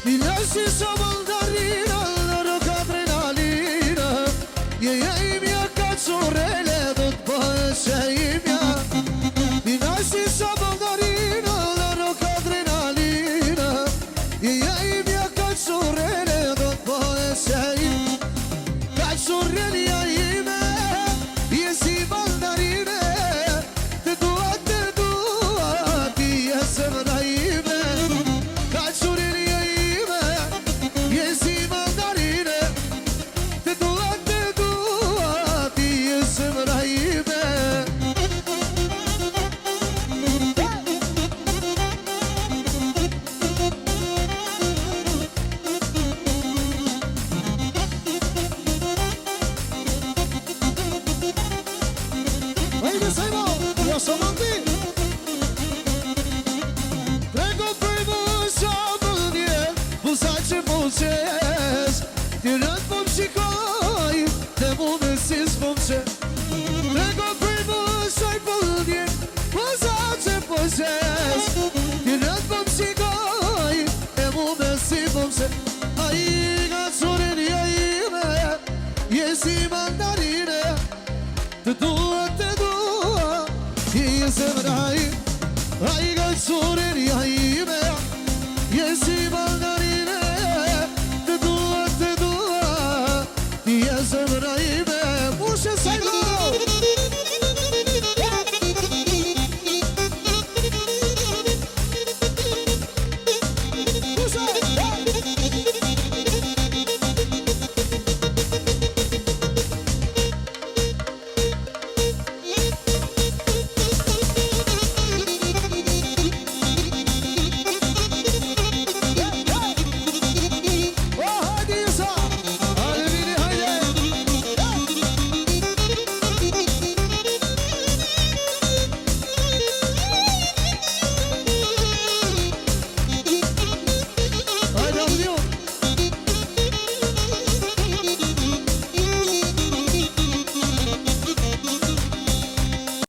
Milashi sa mandarina, në adrenalina. Je imja ka curele, do t'bëhesh e imja. Milashi sa mandarina, në adrenalina. Je imja ka curele, do t'bëhesh e imja. Ka curelja ime, je si mandarine. Të dua, ti je zemra ime. Ka curelja ime, je si mandarine. Të dua, ti je zemra ime. Hajde Sejmo, ja sam mandi. Prego për vësa mëndje, vësa që po qes. Ti rëtë po më shikoj, dhe mu me si s'po më qes. Prego për vësa mëndje, vësa që po qes. Ti rëtë po më shikoj, dhe mu me si po më qes. A i nga curinja ime, je si mandarine. Të dua, je zemra ime. A i nga curinja ime, je si